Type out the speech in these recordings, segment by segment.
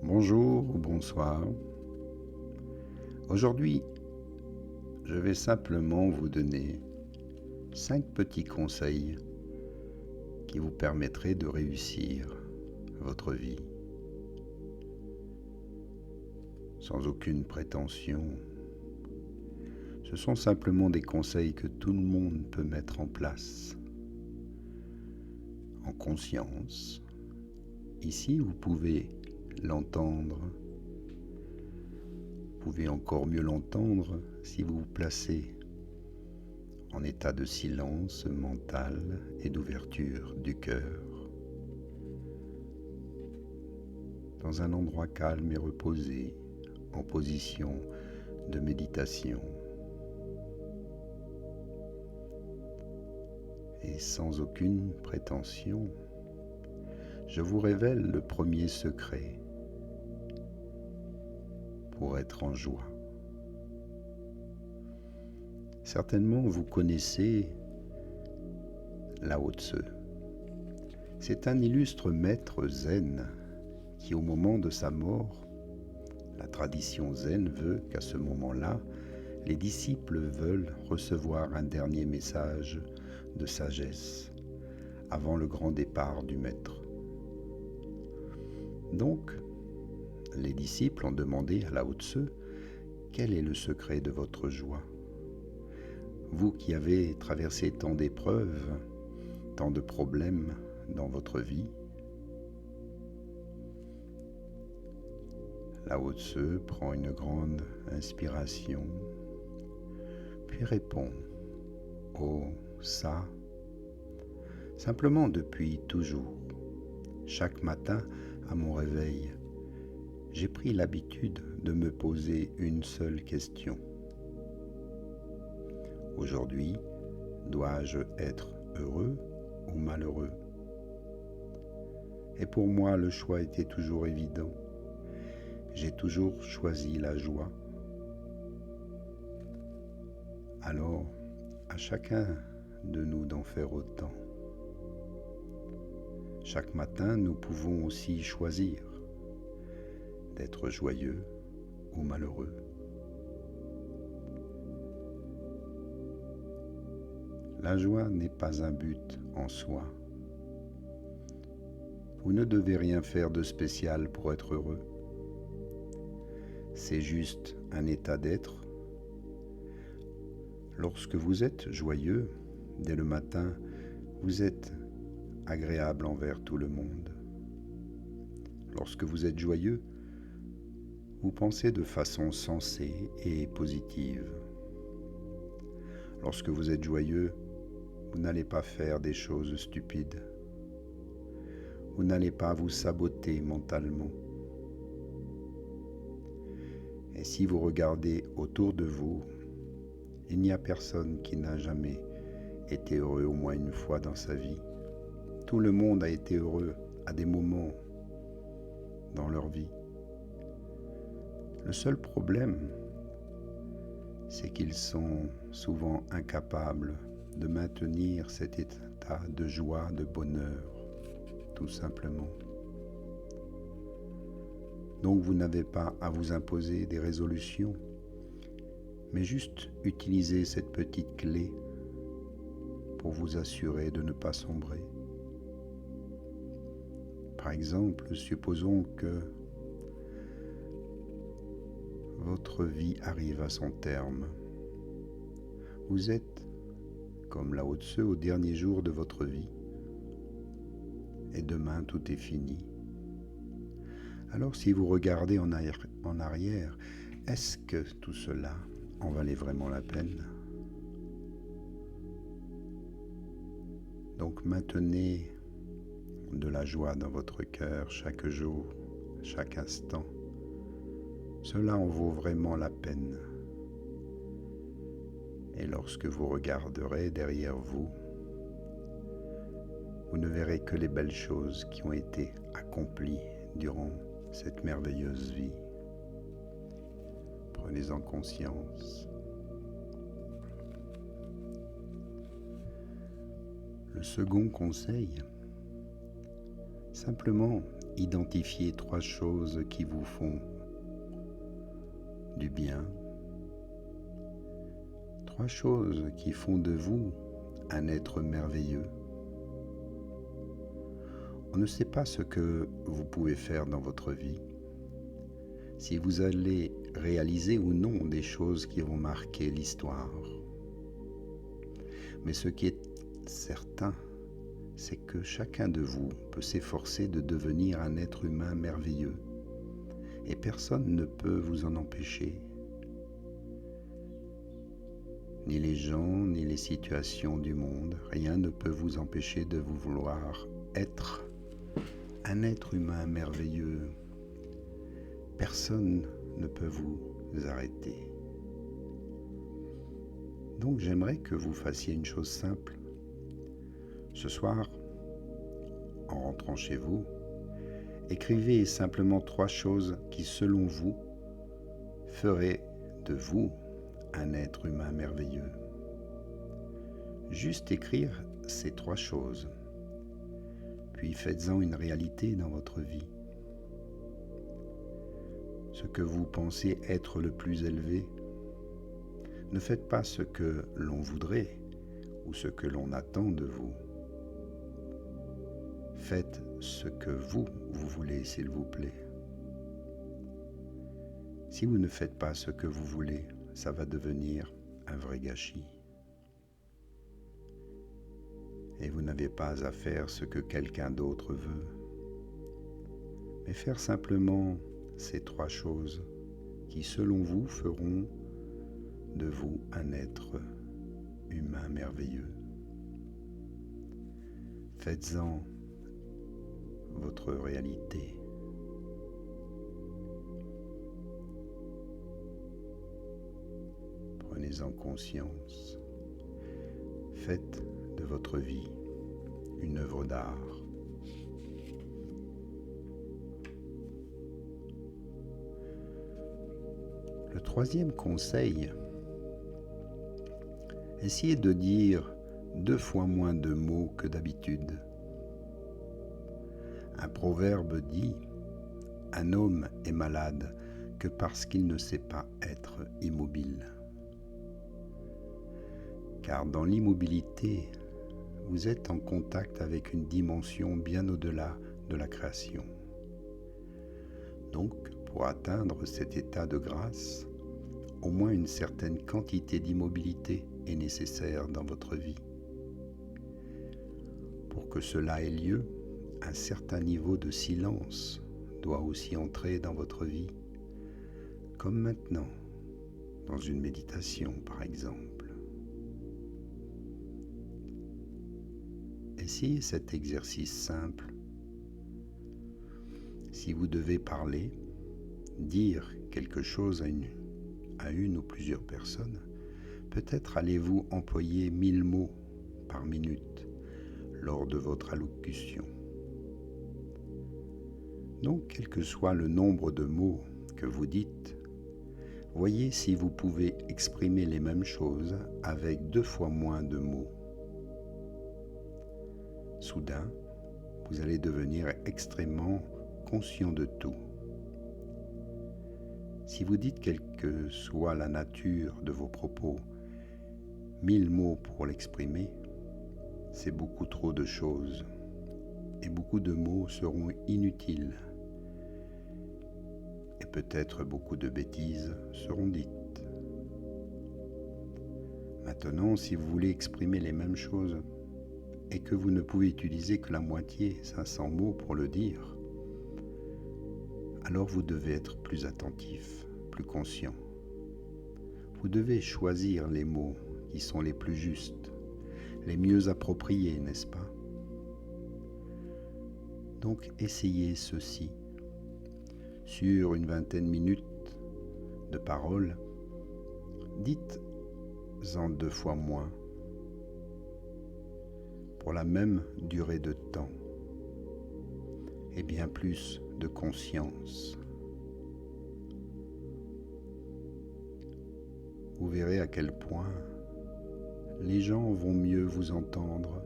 Bonjour ou bonsoir. Aujourd'hui, je vais simplement vous donner 5 petits conseils qui vous permettraient de réussir votre vie. Sans aucune prétention. Ce sont simplement des conseils que tout le monde peut mettre en place. En conscience. Ici, vous pouvez l'entendre. Vous pouvez encore mieux l'entendre si vous vous placez en état de silence mental et d'ouverture du cœur, dans un endroit calme et reposé, en position de méditation. Et sans aucune prétention, je vous révèle le premier secret pour être en joie. Certainement, vous connaissez Lao Tse. C'est un illustre maître zen qui, au moment de sa mort, la tradition zen veut qu'à ce moment-là, les disciples veulent recevoir un dernier message de sagesse avant le grand départ du maître. Donc, les disciples ont demandé à Lao Tse quel est le secret de votre joie. Vous qui avez traversé tant d'épreuves, tant de problèmes dans votre vie, Lao Tse prend une grande inspiration, puis répond « Oh, ça !» Simplement depuis toujours, chaque matin à mon réveil, j'ai pris l'habitude de me poser une seule question. Aujourd'hui, dois-je être heureux ou malheureux? Et pour moi, le choix était toujours évident. J'ai toujours choisi la joie. Alors, à chacun de nous d'en faire autant. Chaque matin, nous pouvons aussi choisir d'être joyeux ou malheureux. La joie n'est pas un but en soi. Vous ne devez rien faire de spécial pour être heureux. C'est juste un état d'être. Lorsque vous êtes joyeux, dès le matin, vous êtes agréable envers tout le monde. Lorsque vous êtes joyeux, vous pensez de façon sensée et positive. Lorsque vous êtes joyeux, vous n'allez pas faire des choses stupides. Vous n'allez pas vous saboter mentalement. Et si vous regardez autour de vous, il n'y a personne qui n'a jamais été heureux au moins une fois dans sa vie. Tout le monde a été heureux à des moments dans leur vie. Le seul problème, c'est qu'ils sont souvent incapables de maintenir cet état de joie, de bonheur, tout simplement. Donc vous n'avez pas à vous imposer des résolutions, mais juste utiliser cette petite clé pour vous assurer de ne pas sombrer. Par exemple, supposons que votre vie arrive à son terme. Vous êtes, comme Lao Tse, au dernier jour de votre vie. Et demain, tout est fini. Alors si vous regardez en arrière, est-ce que tout cela en valait vraiment la peine? Donc maintenez de la joie dans votre cœur chaque jour, chaque instant. Cela en vaut vraiment la peine. Et lorsque vous regarderez derrière vous, vous ne verrez que les belles choses qui ont été accomplies durant cette merveilleuse vie. Prenez-en conscience. Le second conseil, simplement identifiez 3 choses qui vous font du bien, 3 choses qui font de vous un être merveilleux. On ne sait pas ce que vous pouvez faire dans votre vie, si vous allez réaliser ou non des choses qui vont marquer l'histoire. Mais ce qui est certain, c'est que chacun de vous peut s'efforcer de devenir un être humain merveilleux, et personne ne peut vous en empêcher. Ni les gens, ni les situations du monde, rien ne peut vous empêcher de vous vouloir être un être humain merveilleux. Personne ne peut vous arrêter. Donc j'aimerais que vous fassiez une chose simple. Ce soir, en rentrant chez vous, écrivez simplement 3 choses qui, selon vous, feraient de vous un être humain merveilleux. Juste écrire ces 3 choses, puis faites-en une réalité dans votre vie. Ce que vous pensez être le plus élevé, ne faites pas ce que l'on voudrait ou ce que l'on attend de vous. Faites ce que vous voulez, s'il vous plaît. Si vous ne faites pas ce que vous voulez, ça va devenir un vrai gâchis. Et vous n'avez pas à faire ce que quelqu'un d'autre veut, mais faire simplement ces 3 choses qui, selon vous, feront de vous un être humain merveilleux. Faites-en votre réalité. Prenez-en conscience. Faites de votre vie une œuvre d'art. Le 3e conseil, essayez de dire 2 fois moins de mots que d'habitude. Un proverbe dit « Un homme est malade que parce qu'il ne sait pas être immobile ». Car dans l'immobilité, vous êtes en contact avec une dimension bien au-delà de la création. Donc, pour atteindre cet état de grâce, au moins une certaine quantité d'immobilité est nécessaire dans votre vie. Pour que cela ait lieu, un certain niveau de silence doit aussi entrer dans votre vie, comme maintenant, dans une méditation par exemple. Essayez cet exercice simple. Si vous devez parler, dire quelque chose à une ou plusieurs personnes, peut-être allez-vous employer 1000 mots par minute lors de votre allocution. Donc, quel que soit le nombre de mots que vous dites, voyez si vous pouvez exprimer les mêmes choses avec 2 fois moins de mots. Soudain, vous allez devenir extrêmement conscient de tout. Si vous dites quelle que soit la nature de vos propos, 1000 mots pour l'exprimer, c'est beaucoup trop de choses, et beaucoup de mots seront inutiles, et peut-être beaucoup de bêtises seront dites. Maintenant, si vous voulez exprimer les mêmes choses, et que vous ne pouvez utiliser que la moitié, 500 mots pour le dire, alors vous devez être plus attentif, plus conscient. Vous devez choisir les mots qui sont les plus justes, les mieux appropriés, n'est-ce pas? Donc essayez ceci. Sur une 20aine de minutes de paroles, dites-en 2 fois moins, pour la même durée de temps et bien plus de conscience. Vous verrez à quel point les gens vont mieux vous entendre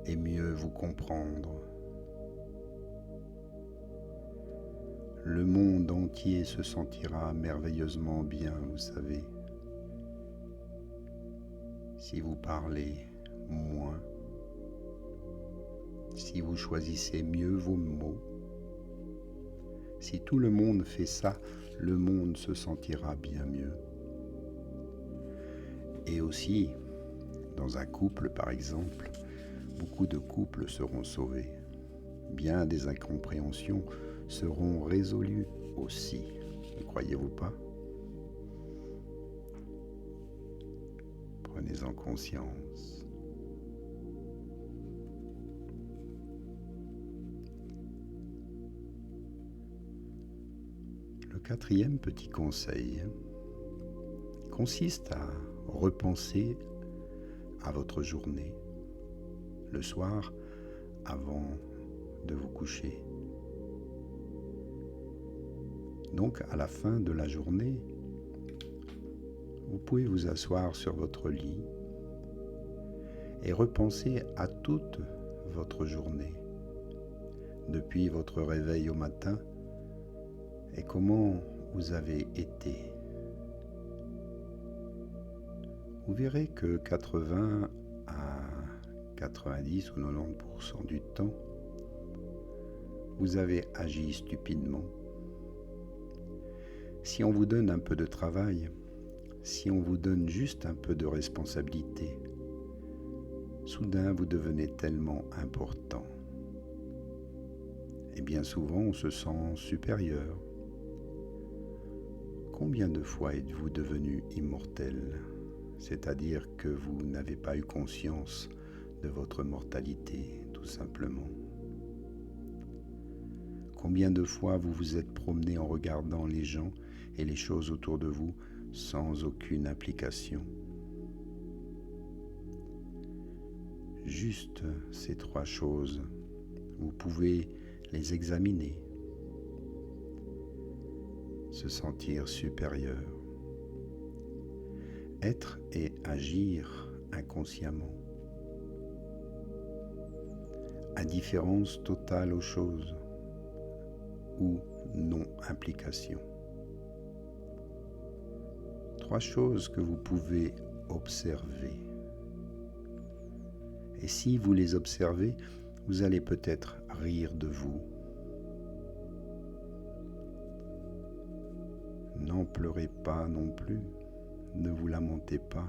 et mieux vous comprendre. le monde entier se sentira merveilleusement bien, vous savez. Si vous parlez moins, si vous choisissez mieux vos mots, si tout le monde fait ça, le monde se sentira bien mieux. Et aussi, dans un couple par exemple, beaucoup de couples seront sauvés. Bien des incompréhensions seront résolues aussi, ne croyez-vous pas? Prenez-en conscience. Le quatrième petit conseil consiste à repenser à votre journée le soir avant de vous coucher. Donc à la fin de la journée, vous pouvez vous asseoir sur votre lit et repenser à toute votre journée, depuis votre réveil au matin et comment vous avez été. Vous verrez que 80 à 90 ou 90% du temps, vous avez agi stupidement. Si on vous donne un peu de travail, si on vous donne juste un peu de responsabilité, soudain vous devenez tellement important. Et bien souvent on se sent supérieur. Combien de fois êtes-vous devenu immortel ? C'est-à-dire que vous n'avez pas eu conscience de votre mortalité, tout simplement. Combien de fois vous vous êtes promené en regardant les gens et les choses autour de vous sans aucune implication. Juste ces trois choses, vous pouvez les examiner, se sentir supérieur, être et agir inconsciemment, indifférence totale aux choses ou non-implication. Trois choses que vous pouvez observer. Et si vous les observez, vous allez peut-être rire de vous. N'en pleurez pas non plus, ne vous lamentez pas.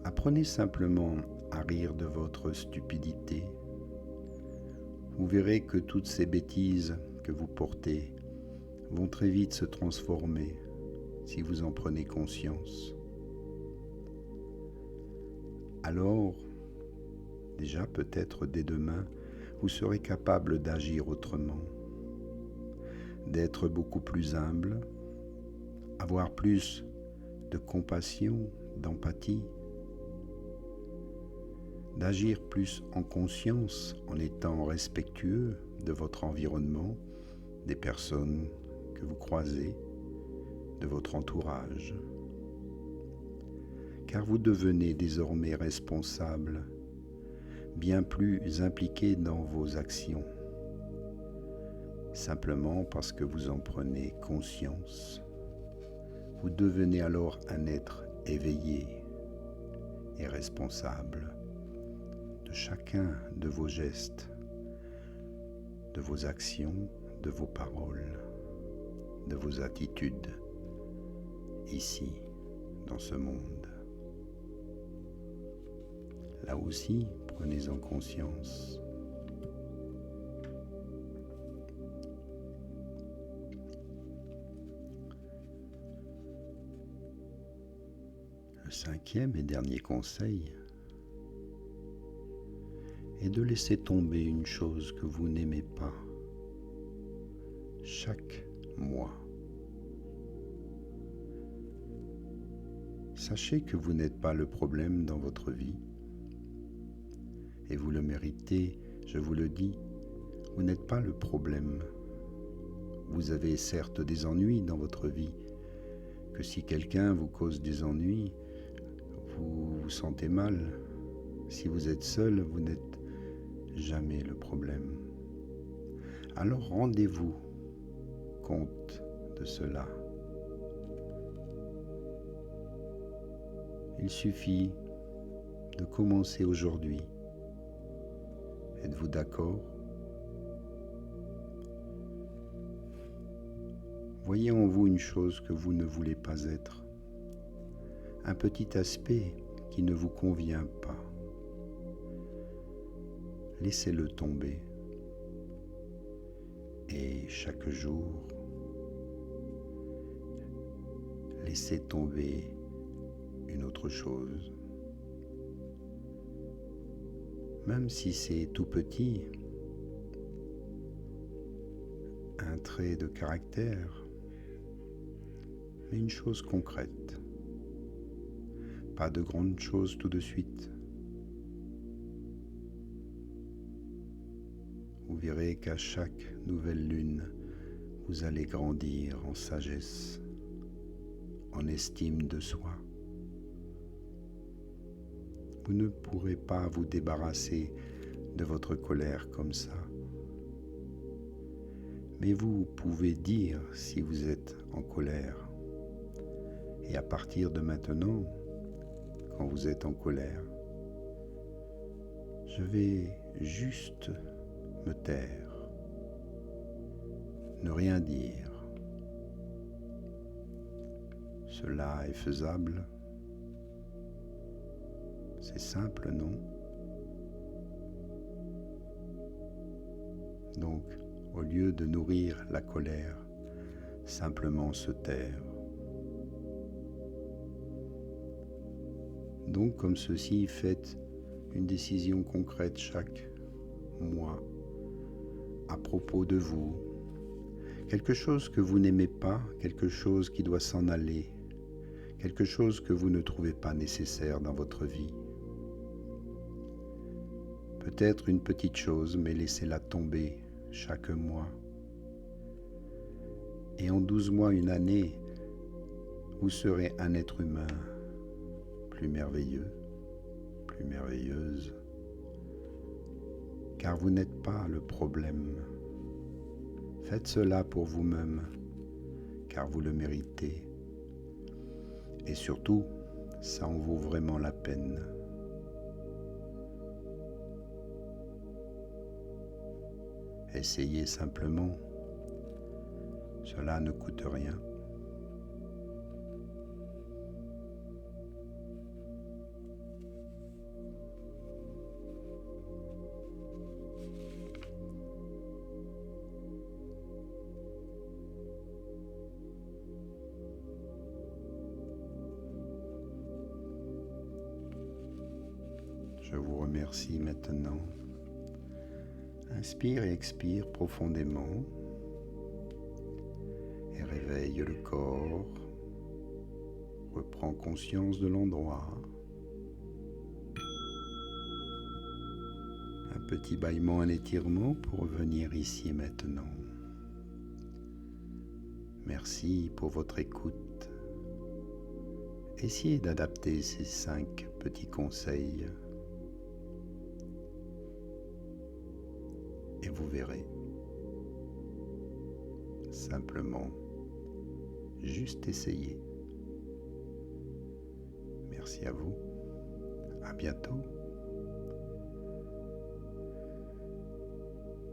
Apprenez simplement à rire de votre stupidité. Vous verrez que toutes ces bêtises que vous portez vont très vite se transformer si vous en prenez conscience. Alors, déjà peut-être dès demain, vous serez capable d'agir autrement, d'être beaucoup plus humble, avoir plus de compassion, d'empathie, d'agir plus en conscience en étant respectueux de votre environnement, des personnes que vous croisez, de votre entourage. Car vous devenez désormais responsable, bien plus impliqué dans vos actions, simplement parce que vous en prenez conscience. Vous devenez alors un être éveillé et responsable de chacun de vos gestes, de vos actions, de vos paroles, de vos attitudes, ici, dans ce monde. Là aussi, prenez-en conscience. Le cinquième et dernier conseil est de laisser tomber une chose que vous n'aimez pas chaque mois. Sachez que vous n'êtes pas le problème dans votre vie et vous le méritez, je vous le dis, vous n'êtes pas le problème. Vous avez certes des ennuis dans votre vie, que si quelqu'un vous cause des ennuis, vous vous sentez mal. Si vous êtes seul, vous n'êtes jamais le problème. Alors rendez-vous compte de cela. Il suffit de commencer aujourd'hui. Êtes-vous d'accord? Voyez en vous une chose que vous ne voulez pas être, un petit aspect qui ne vous convient pas. Laissez-le tomber. Et chaque jour, laissez tomber une autre chose. Même si c'est tout petit, un trait de caractère, mais une chose concrète. Pas de grandes choses tout de suite. Vous verrez qu'à chaque nouvelle lune, vous allez grandir en sagesse, en estime de soi. Vous ne pourrez pas vous débarrasser de votre colère comme ça. Mais vous pouvez dire si vous êtes en colère. Et à partir de maintenant, quand vous êtes en colère, je vais juste me taire, ne rien dire. Cela est faisable. C'est simple, non? Donc, au lieu de nourrir la colère, simplement se taire. Donc, comme ceci, faites une décision concrète chaque mois à propos de vous. Quelque chose que vous n'aimez pas, quelque chose qui doit s'en aller, quelque chose que vous ne trouvez pas nécessaire dans votre vie. Peut-être une petite chose, mais laissez-la tomber chaque mois. Et en 12 mois, une année, vous serez un être humain plus merveilleux, plus merveilleuse, car vous n'êtes pas le problème. Faites cela pour vous-même, car vous le méritez. Et surtout, ça en vaut vraiment la peine. Essayez simplement, cela ne coûte rien. Je vous remercie maintenant. Inspire et expire profondément et réveille le corps. Reprends conscience de l'endroit. Un petit bâillement, un étirement pour revenir ici et maintenant. Merci pour votre écoute. Essayez d'adapter ces 5 petits conseils. Et vous verrez, simplement, juste essayer. Merci à vous, à bientôt.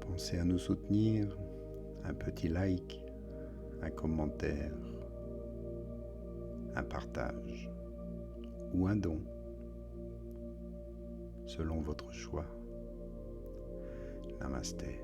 Pensez à nous soutenir, un petit like, un commentaire, un partage ou un don, selon votre choix. Namasté.